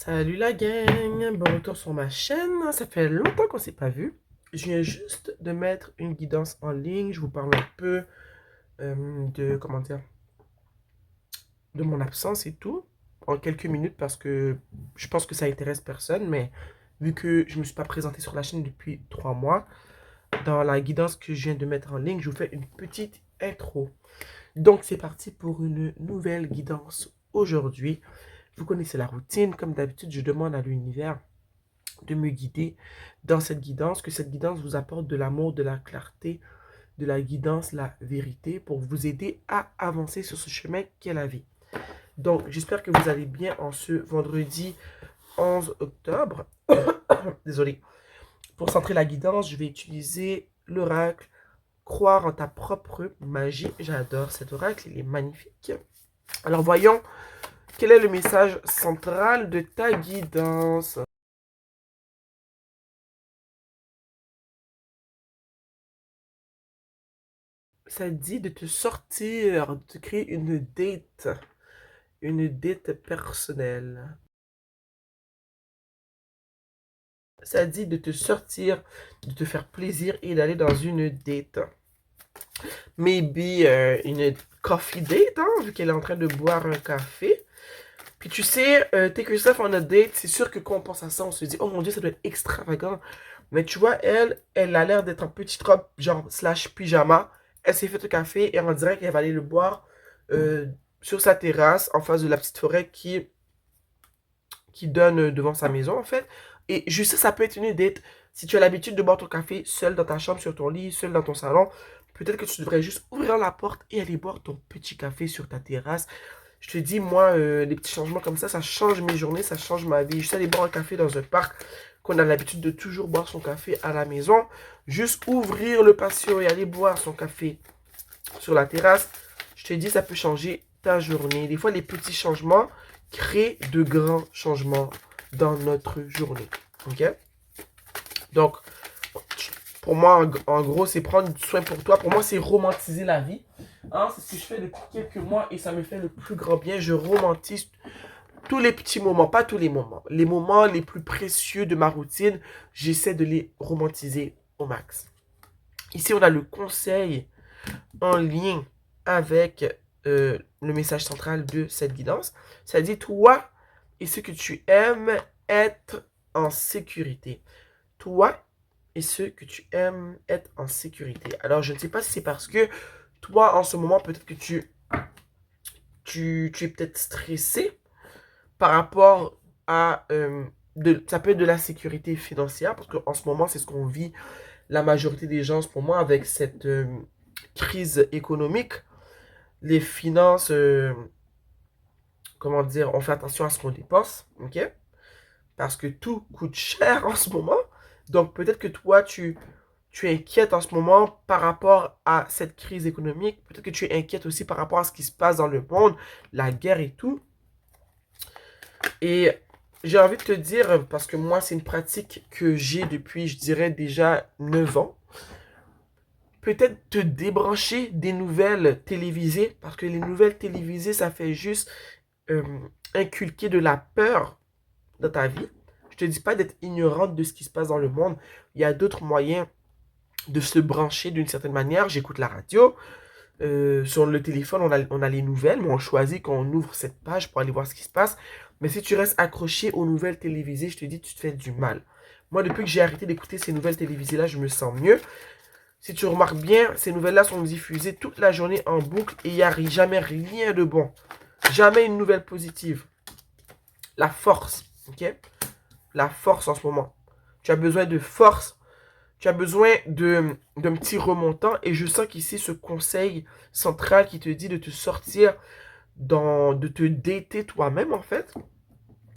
Salut la gang, bon retour sur ma chaîne, ça fait longtemps qu'on s'est pas vu. Je viens juste de mettre une guidance en ligne, je vous parle un peu de, comment dire, de mon absence et tout, en quelques minutes parce que je pense que ça intéresse personne, mais vu que je me suis pas présenté sur la chaîne depuis 3 mois, dans la guidance que je viens de mettre en ligne, je vous fais une petite intro. Donc c'est parti pour une nouvelle guidance aujourd'hui. Vous connaissez la routine, comme d'habitude je demande à l'univers de me guider dans cette guidance, que cette guidance vous apporte de l'amour, de la clarté, de la guidance, la vérité, pour vous aider à avancer sur ce chemin qu'est la vie. Donc, j'espère que vous allez bien en ce vendredi 11 octobre. Désolé. Pour centrer la guidance, je vais utiliser l'oracle Croire en ta propre magie. J'adore cet oracle, il est magnifique. Alors, voyons quel est le message central de ta guidance. Ça dit de te sortir, de créer une date personnelle. Ça dit de te sortir, de te faire plaisir et d'aller dans une date. Maybe une coffee date, hein, vu qu'elle est en train de boire un café. Puis tu sais, take yourself on a date, c'est sûr que quand on pense à ça, on se dit, oh mon dieu, ça doit être extravagant. Mais tu vois, elle a l'air d'être en petite robe, genre slash pyjama. Elle s'est fait un café et on dirait qu'elle va aller le boire euh, sur sa terrasse, en face de la petite forêt qui donne devant sa maison, en fait. Et juste ça, ça peut être une date. Si tu as l'habitude de boire ton café seul dans ta chambre, sur ton lit, seul dans ton salon, peut-être que tu devrais juste ouvrir la porte et aller boire ton petit café sur ta terrasse. Je te dis, moi, les petits changements comme ça change mes journées, ça change ma vie. Juste aller boire un café dans un parc, qu'on a l'habitude de toujours boire son café à la maison. Juste ouvrir le patio et aller boire son café sur la terrasse. Je te dis, ça peut changer ta journée. Des fois, les petits changements créent de grands changements dans notre journée. Ok? Donc, pour moi, en gros, c'est prendre du soin pour toi. Pour moi, c'est romantiser la vie. Hein, c'est ce que je fais depuis quelques mois et ça me fait le plus grand bien. Je romantise tous les petits moments, pas tous les moments. Les moments les plus précieux de ma routine, j'essaie de les romantiser au max. Ici, on a le conseil en lien avec le message central de cette guidance. Ça dit, toi et ce que tu aimes être en sécurité. Toi et ce que tu aimes être en sécurité. Alors, je ne sais pas si c'est parce que toi, en ce moment, peut-être que tu es peut-être stressé par rapport à... ça peut être de la sécurité financière, parce qu'en ce moment, c'est ce qu'on vit la majorité des gens en ce moment avec cette crise économique. Les finances, comment dire, on fait attention à ce qu'on dépense, ok? Parce que tout coûte cher en ce moment. Donc peut-être que toi, tu es inquiète en ce moment par rapport à cette crise économique. Peut-être que tu es inquiète aussi par rapport à ce qui se passe dans le monde, la guerre et tout. Et j'ai envie de te dire, parce que moi, c'est une pratique que j'ai depuis, je dirais, déjà 9 ans. Peut-être te débrancher des nouvelles télévisées, parce que les nouvelles télévisées, ça fait juste euh, inculquer de la peur dans ta vie. Je te dis pas d'être ignorante de ce qui se passe dans le monde. Il y a d'autres moyens de se brancher d'une certaine manière. J'écoute la radio. Sur le téléphone, on a les nouvelles, mais on choisit qu'on ouvre cette page pour aller voir ce qui se passe. Mais si tu restes accroché aux nouvelles télévisées, je te dis, tu te fais du mal. Moi, depuis que j'ai arrêté d'écouter ces nouvelles télévisées-là, je me sens mieux. Si tu remarques bien, ces nouvelles-là sont diffusées toute la journée en boucle et il n'y a jamais rien de bon. Jamais une nouvelle positive. La force, ok? La force en ce moment. Tu as besoin de force. Tu as besoin d'un petit remontant. Et je sens qu'ici, ce conseil central qui te dit de te sortir, de te dater toi-même, en fait,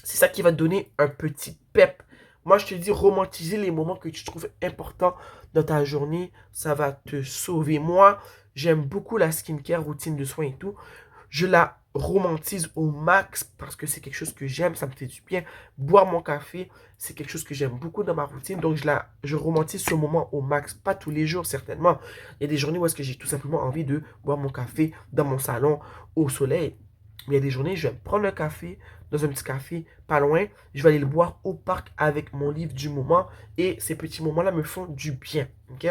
c'est ça qui va te donner un petit pep. Moi, je te dis, romantiser les moments que tu trouves importants dans ta journée, ça va te sauver. Moi, j'aime beaucoup la skincare, routine de soins et tout. Je la romantise au max parce que c'est quelque chose que j'aime, ça me fait du bien. Boire mon café, c'est quelque chose que j'aime beaucoup dans ma routine. Donc, je romantise ce moment au max. Pas tous les jours, certainement. Il y a des journées où est-ce que j'ai tout simplement envie de boire mon café dans mon salon, au soleil. Mais il y a des journées, je vais prendre un café dans un petit café pas loin. Je vais aller le boire au parc avec mon livre du moment. Et ces petits moments-là me font du bien. Ok?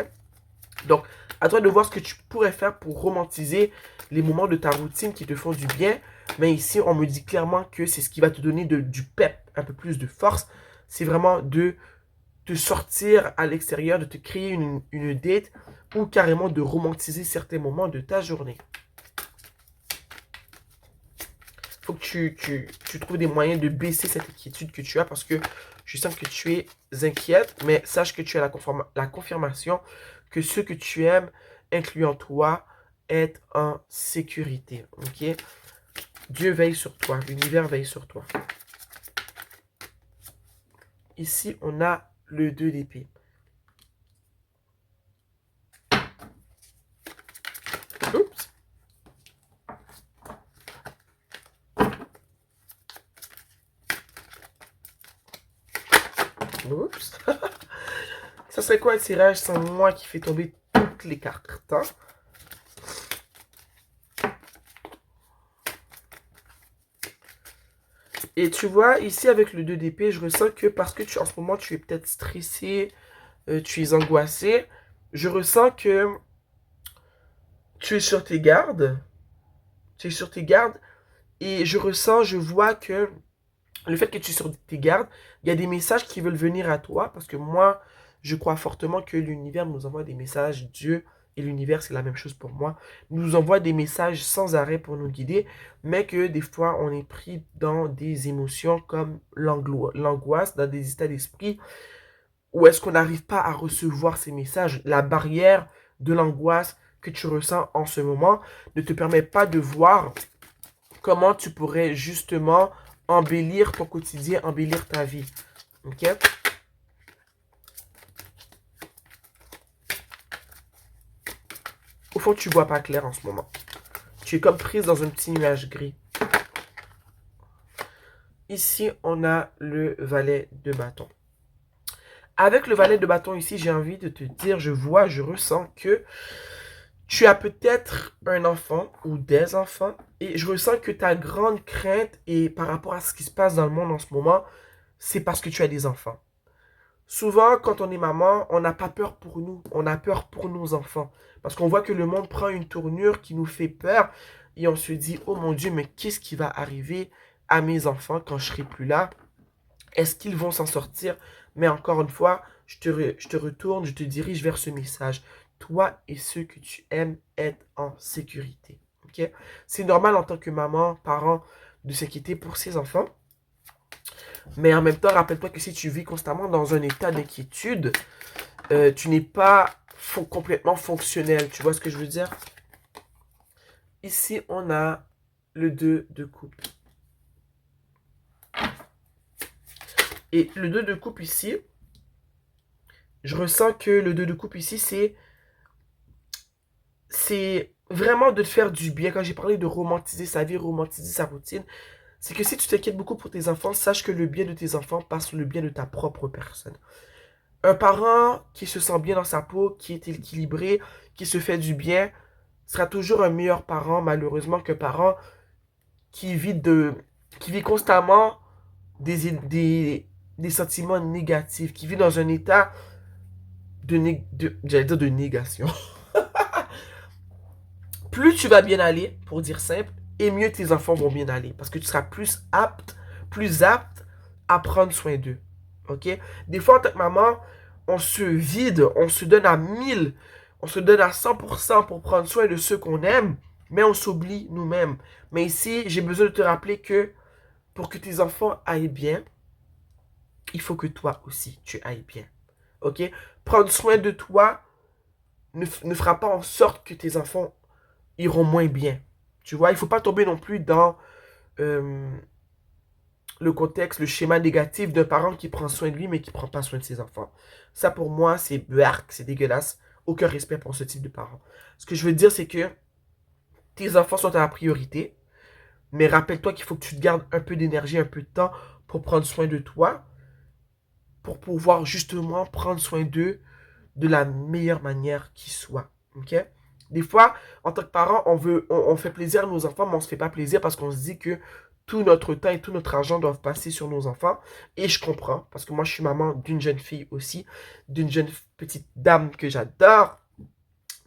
Donc, à toi de voir ce que tu pourrais faire pour romantiser les moments de ta routine qui te font du bien. Mais ici, on me dit clairement que c'est ce qui va te donner du pep, un peu plus de force. C'est vraiment de te sortir à l'extérieur, de te créer une date ou carrément de romantiser certains moments de ta journée. Il faut que tu trouves des moyens de baisser cette inquiétude que tu as parce que je sens que tu es inquiète, mais sache que tu as la confirmation que ceux que tu aimes, incluant toi, est en sécurité. Ok? Dieu veille sur toi, l'univers veille sur toi. Ici, on a le 2 d'épée. Oups. Oups. Ça serait quoi un tirage sans moi qui fait tomber toutes les cartes, hein? Et tu vois, ici avec le 2 d'épée, je ressens que parce que en ce moment, tu es peut-être stressé, tu es angoissé, je ressens que tu es sur tes gardes. Tu es sur tes gardes. Et je ressens, je vois que le fait que tu es sur tes gardes, il y a des messages qui veulent venir à toi. Parce que moi, je crois fortement que l'univers nous envoie des messages. Dieu et l'univers, c'est la même chose pour moi. Nous envoie des messages sans arrêt pour nous guider. Mais que des fois, on est pris dans des émotions comme l'angoisse, dans des états d'esprit où est-ce qu'on n'arrive pas à recevoir ces messages. La barrière de l'angoisse que tu ressens en ce moment ne te permet pas de voir comment tu pourrais justement embellir ton quotidien, embellir ta vie. Ok? Au fond, tu vois pas clair en ce moment. Tu es comme prise dans un petit nuage gris. Ici, on a le valet de bâton. Avec le valet de bâton ici, j'ai envie de te dire, je vois, je ressens que tu as peut-être un enfant ou des enfants et je ressens que ta grande crainte et par rapport à ce qui se passe dans le monde en ce moment, c'est parce que tu as des enfants. Souvent, quand on est maman, on n'a pas peur pour nous, on a peur pour nos enfants. Parce qu'on voit que le monde prend une tournure qui nous fait peur et on se dit, oh mon Dieu, mais qu'est-ce qui va arriver à mes enfants quand je serai plus là? Est-ce qu'ils vont s'en sortir? Mais encore une fois, je te retourne, je te dirige vers ce message. Toi et ceux que tu aimes être en sécurité. Ok? C'est normal en tant que maman, parent, de s'inquiéter pour ses enfants. Mais en même temps, rappelle-toi que si tu vis constamment dans un état d'inquiétude, tu n'es pas complètement fonctionnel. Tu vois ce que je veux dire? Ici, on a le 2 de coupe. Et le 2 de coupe ici, je ressens que le 2 de coupe ici, c'est vraiment de te faire du bien. Quand j'ai parlé de romantiser sa vie, romantiser sa routine, c'est que si tu t'inquiètes beaucoup pour tes enfants, sache que le bien de tes enfants passe sur le bien de ta propre personne. Un parent qui se sent bien dans sa peau, qui est équilibré, qui se fait du bien, sera toujours un meilleur parent, malheureusement, qu'un parent qui qui vit constamment des sentiments négatifs, qui vit dans un état j'allais dire de négation. Plus tu vas bien aller, pour dire simple, et mieux tes enfants vont bien aller. Parce que tu seras plus apte à prendre soin d'eux. Ok? Des fois, en tant que maman, on se vide, on se donne à 1000, on se donne à 100% pour prendre soin de ceux qu'on aime, mais on s'oublie nous-mêmes. Mais ici, j'ai besoin de te rappeler que pour que tes enfants aillent bien, il faut que toi aussi, tu ailles bien. Ok? Prendre soin de toi ne fera pas en sorte que tes enfants iront moins bien. Tu vois, il ne faut pas tomber non plus dans euh, le contexte, le schéma négatif d'un parent qui prend soin de lui, mais qui ne prend pas soin de ses enfants. Ça, pour moi, c'est bark, c'est dégueulasse. Aucun respect pour ce type de parent. Ce que je veux dire, c'est que tes enfants sont à la priorité, mais rappelle-toi qu'il faut que tu te gardes un peu d'énergie, un peu de temps pour prendre soin de toi, pour pouvoir justement prendre soin d'eux de la meilleure manière qui soit. Ok? Des fois, en tant que parents, on fait plaisir à nos enfants, mais on se fait pas plaisir parce qu'on se dit que tout notre temps et tout notre argent doivent passer sur nos enfants. Et je comprends, parce que moi, je suis maman d'une jeune fille aussi, d'une jeune petite dame que j'adore.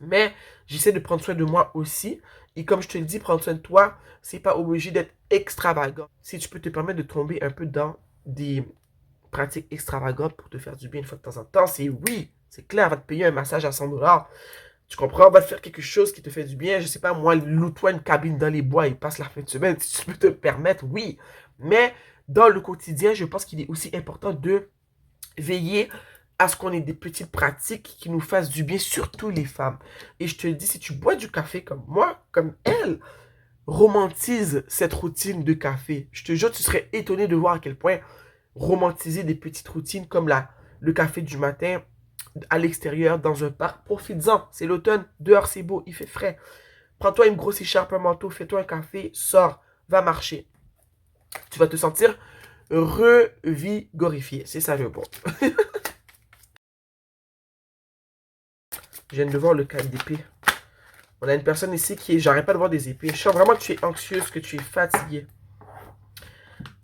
Mais j'essaie de prendre soin de moi aussi. Et comme je te le dis, prendre soin de toi, c'est pas obligé d'être extravagant. Si tu peux te permettre de tomber un peu dans des pratiques extravagantes pour te faire du bien une fois de temps en temps, c'est oui, c'est clair, va te payer un massage à 100 $. Tu comprends? Va te faire quelque chose qui te fait du bien. Je sais pas, moi, loue-toi une cabine dans les bois et passe la fin de semaine. Si tu peux te le permettre, oui. Mais dans le quotidien, je pense qu'il est aussi important de veiller à ce qu'on ait des petites pratiques qui nous fassent du bien, surtout les femmes. Et je te le dis, si tu bois du café comme moi, comme elle, romantise cette routine de café. Je te jure, tu serais étonné de voir à quel point romantiser des petites routines comme le café du matin à l'extérieur, dans un parc, profites-en. C'est l'automne, dehors c'est beau, il fait frais. Prends-toi une grosse écharpe, un manteau, fais-toi un café, sors, va marcher. Tu vas te sentir revigorifié. C'est ça le bon. Je viens de voir le cadre d'épée. On a une personne ici qui est... J'arrête pas de voir des épées. Je sens vraiment que tu es anxieuse, que tu es fatiguée.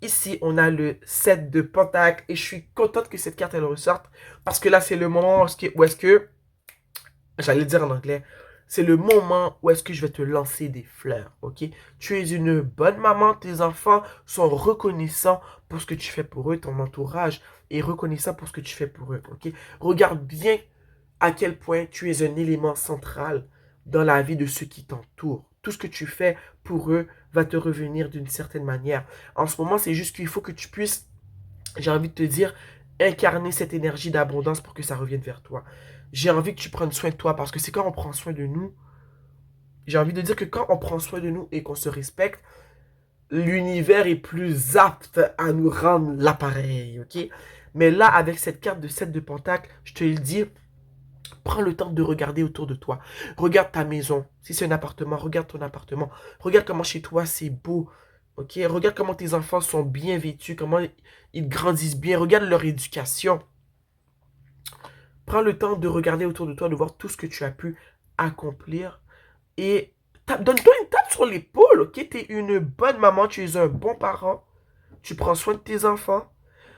Ici, on a le 7 de Pentacle. Et je suis contente que cette carte, elle ressorte. Parce que là, c'est le moment où est-ce que... J'allais dire en anglais. C'est le moment où est-ce que je vais te lancer des fleurs, ok? Tu es une bonne maman. Tes enfants sont reconnaissants pour ce que tu fais pour eux. Ton entourage est reconnaissant pour ce que tu fais pour eux, ok? Regarde bien à quel point tu es un élément central dans la vie de ceux qui t'entourent. Tout ce que tu fais pour eux va te revenir d'une certaine manière. En ce moment, c'est juste qu'il faut que tu puisses, j'ai envie de te dire, incarner cette énergie d'abondance pour que ça revienne vers toi. J'ai envie que tu prennes soin de toi parce que c'est quand on prend soin de nous, j'ai envie de dire que quand on prend soin de nous et qu'on se respecte, l'univers est plus apte à nous rendre l'appareil, ok? Mais là, avec cette carte de 7 de Pentacle, je te le dis, prends le temps de regarder autour de toi. Regarde ta maison. Si c'est un appartement, regarde ton appartement. Regarde comment chez toi c'est beau. Ok? Regarde comment tes enfants sont bien vêtus, comment ils grandissent bien. Regarde leur éducation. Prends le temps de regarder autour de toi, de voir tout ce que tu as pu accomplir. Et donne-toi une tape sur l'épaule, ok? Tu es une bonne maman, tu es un bon parent. Tu prends soin de tes enfants.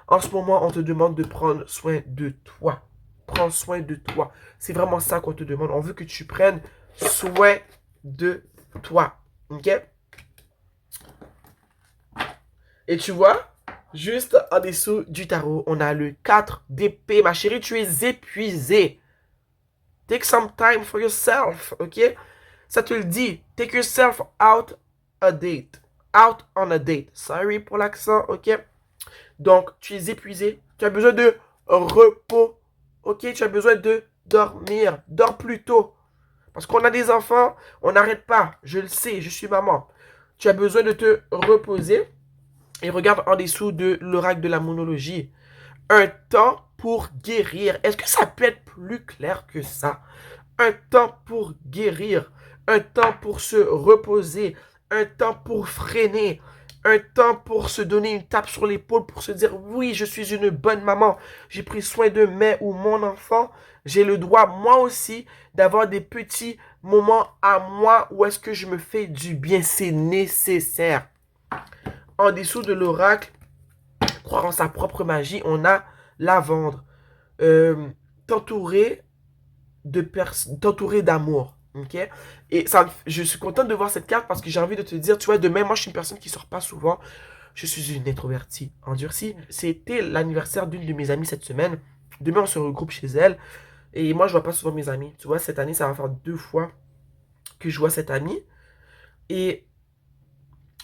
En ce moment, on te demande de prendre soin de toi. Prends soin de toi. C'est vraiment ça qu'on te demande. On veut que tu prennes soin de toi. Ok? Et tu vois, juste en dessous du tarot, on a le 4 d'épée. Ma chérie, tu es épuisée. Take some time for yourself. Ok? Ça te le dit. Take yourself out a date. Out on a date. Sorry pour l'accent. Ok? Donc, tu es épuisé. Tu as besoin de repos. Ok, tu as besoin de dormir. Dors plus tôt. Parce qu'on a des enfants, on n'arrête pas. Je le sais, je suis maman. Tu as besoin de te reposer. Et regarde en dessous de l'oracle de la monologie. Un temps pour guérir. Est-ce que ça peut être plus clair que ça? Un temps pour guérir. Un temps pour se reposer. Un temps pour freiner. Un temps pour se donner une tape sur l'épaule, pour se dire, oui, je suis une bonne maman. J'ai pris soin de mes ou mon enfant. J'ai le droit, moi aussi, d'avoir des petits moments à moi où est-ce que je me fais du bien. C'est nécessaire. En dessous de l'oracle, croire en sa propre magie, on a la vendre. T'entourer d'amour. Ok? Et ça, je suis contente de voir cette carte parce que j'ai envie de te dire, tu vois, demain, moi, je suis une personne qui sort pas souvent. Je suis une introvertie, endurcie. C'était l'anniversaire d'une de mes amies cette semaine. Demain, on se regroupe chez elle. Et moi, je vois pas souvent mes amis. Tu vois, cette année, ça va faire 2 fois que je vois cette amie. Et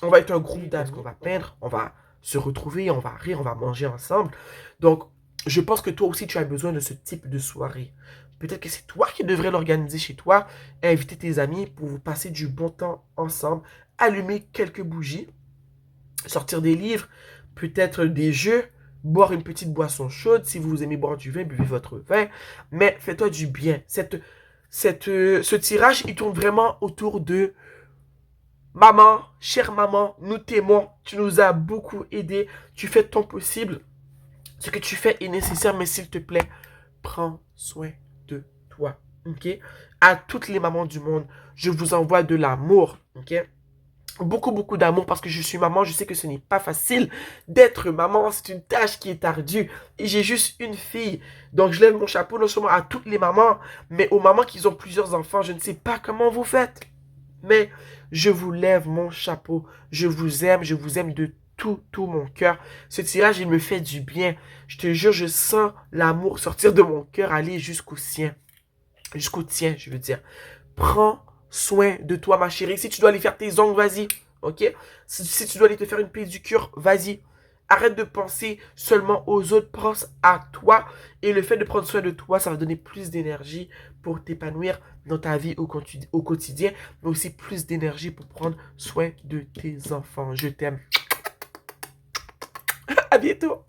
on va être un groupe d'amis. On va peindre, on va se retrouver, on va rire, on va manger ensemble. Donc, je pense que toi aussi, tu as besoin de ce type de soirée. Peut-être que c'est toi qui devrais l'organiser chez toi, inviter tes amis pour vous passer du bon temps ensemble, allumer quelques bougies, sortir des livres, peut-être des jeux, boire une petite boisson chaude. Si vous aimez boire du vin, buvez votre vin, mais fais-toi du bien. Ce tirage, il tourne vraiment autour de maman, chère maman, nous t'aimons, tu nous as beaucoup aidé, tu fais ton possible. Ce que tu fais est nécessaire, mais s'il te plaît, prends soin de toi. ok? À toutes les mamans du monde, je vous envoie de l'amour, ok? Beaucoup, beaucoup d'amour parce que je suis maman. Je sais que ce n'est pas facile d'être maman. C'est une tâche qui est ardue. Et j'ai juste une fille. Donc, je lève mon chapeau non seulement à toutes les mamans, mais aux mamans qui ont plusieurs enfants. Je ne sais pas comment vous faites. Mais je vous lève mon chapeau. Je vous aime de tout, tout mon cœur. Ce tirage, il me fait du bien. Je te jure, je sens l'amour sortir de mon cœur, aller jusqu'au sien. Jusqu'au tien, je veux dire. Prends soin de toi, ma chérie. Si tu dois aller faire tes ongles, vas-y. Ok? Si tu dois aller te faire une pédicure, vas-y. Arrête de penser seulement aux autres. Pense à toi. Et le fait de prendre soin de toi, ça va donner plus d'énergie pour t'épanouir dans ta vie au quotidien. Mais aussi plus d'énergie pour prendre soin de tes enfants. Je t'aime. À bientôt.